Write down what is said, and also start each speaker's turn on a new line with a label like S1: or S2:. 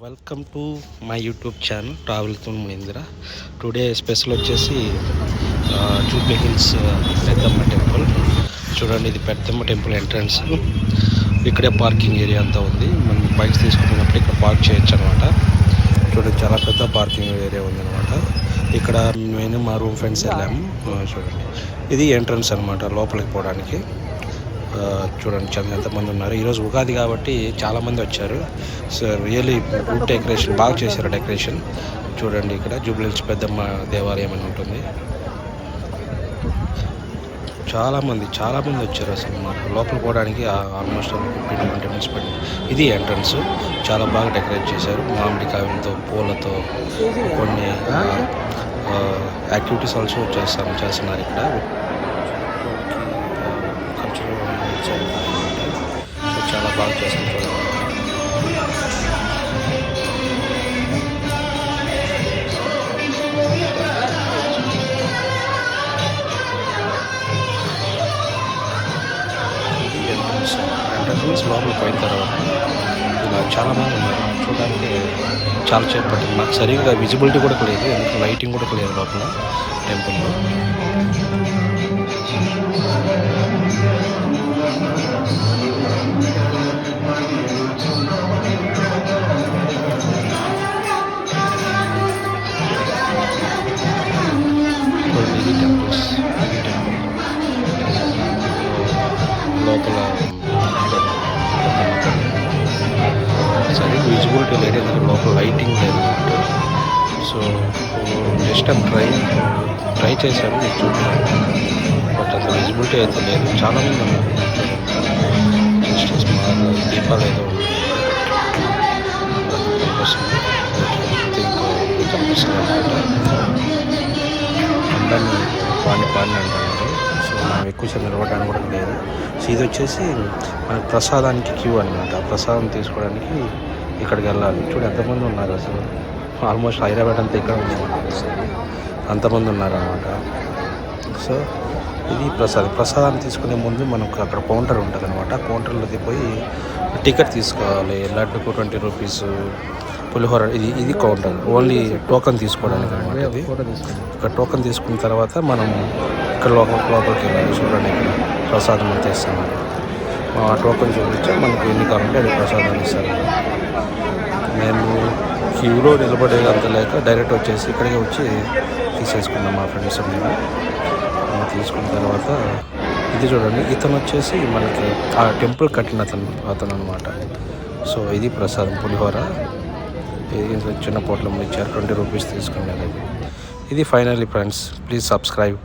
S1: Welcome to my YouTube channel travel తో Mahindra. Today special వచ్చేసి Jubilee hills పెద్దమ్మ temple. చూడండి, ఇది పెద్దమ్మ టెంపుల్ ఎంట్రన్స్. ఇక్కడే పార్కింగ్ ఏరియా అంతా ఉంది. మనం బైక్స్ తీసుకున్నప్పుడు ఇక్కడ పార్క్ చేయొచ్చు అనమాట. చూడండి, చాలా పెద్ద పార్కింగ్ ఏరియా ఉందన్నమాట. ఇక్కడ మేము మా రూమ్ ఫ్రెండ్స్ వెళ్ళాము. చూడండి, ఇది ఎంట్రన్స్ అనమాట లోపలికి పోవడానికి. చూడండి ఎంతమంది ఉన్నారు. ఈరోజు ఉగాది కాబట్టి చాలామంది వచ్చారు. సో రియల్లీ గుడ్ డెకరేషన్, బాగా చేశారు డెకరేషన్. చూడండి, ఇక్కడ జూబ్లీ హిల్స్ పెద్దమ్మ దేవాలయం అని ఉంటుంది. చాలామంది వచ్చారు అసలు. మాకు లోపల పోవడానికి ఆల్మోస్ట్ 15-20 minutes పడింది. ఇది ఎంట్రన్స్. చాలా బాగా డెకరేట్ చేశారు. మామిడికాయలతో, పూలతో కొన్ని యాక్టివిటీస్ ఆల్సో చేస్తున్నారు ఇక్కడ. చాలా బాగా చేస్తున్నారు. ఎంట్రన్స్ లోపల పోయిన తర్వాత ఇలా చాలామంది ఉన్నారు. చూడడానికి చాలా సేపు పట్టింది. మాకు సరిగ్గా విజిబిలిటీ కూడా లేదు, ఎందుకంటే లైటింగ్ కూడా లేదు లోపల టెంపుల్లో. లోపల సరే విజిబిలిటీ లేదు, ఎందుకంటే లోపల లైటింగ్ లేదు. సో జస్ట్ ట్రై చేశాను, మీకు చూపించాను. బట్ అంత విజిబిలిటీ అయితే లేదు. చాలామంది ఉన్నారు. జస్ట్ స్మాల్ దీపాలు ఏదో కనిపిస్తుంది అనమాట. అందరినీ పాడిని అంటున్నారు. సో మనం ఎక్కువసేపు నిలబడడానికి కూడా లేదు. సో ఇది వచ్చేసి మనకి ప్రసాదానికి క్యూ అనమాట. ప్రసాదం తీసుకోవడానికి ఇక్కడికి వెళ్ళాలి. చూడు ఎంతమంది ఉన్నారు అసలు. ఆల్మోస్ట్ హైదరాబాద్ అంతా ఇక్కడ ఉంది, అంతమంది ఉన్నారు అనమాట. సో ఇది ప్రసాదాన్ని తీసుకునే ముందు మనకు అక్కడ కౌంటర్ ఉంటుంది అనమాట. కౌంటర్లో పోయి టికెట్ తీసుకోవాలి. లడ్డుకు 20 రూపీస్, పులిహోర. ఇది కౌంటర్ ఓన్లీ టోకెన్ తీసుకోవడానికి అనమాట. ఇది ఇక్కడ టోకెన్ తీసుకున్న తర్వాత మనం ఇక్కడ లోపలికి వెళ్ళాలి. చూడండి, ఇక్కడ ప్రసాదం అంతా ఇస్తున్నారు. ఆ టోకెన్ చూపించి మనకు ఎన్ని కావాలంటే అది ప్రసాదాలు ఇస్తారు. మేము క్యూలో నిలబడేది అంత లేక డైరెక్ట్ వచ్చేసి ఇక్కడికి వచ్చి తీసేసుకున్నాం మా ఫ్రెండ్స్ మేము. తీసుకున్న తర్వాత ఇది చూడండి, ఇతను వచ్చేసి మనకి ఆ టెంపుల్ కట్టిన అతను అనమాట. సో ఇది ప్రసాదం పులిహోర. ఇది చిన్న పొట్లం ఇచ్చారు, 20 రూపీస్ తీసుకున్నారు. ఇది ఫైనల్లీ ఫ్రెండ్స్, ప్లీజ్ సబ్స్క్రైబ్.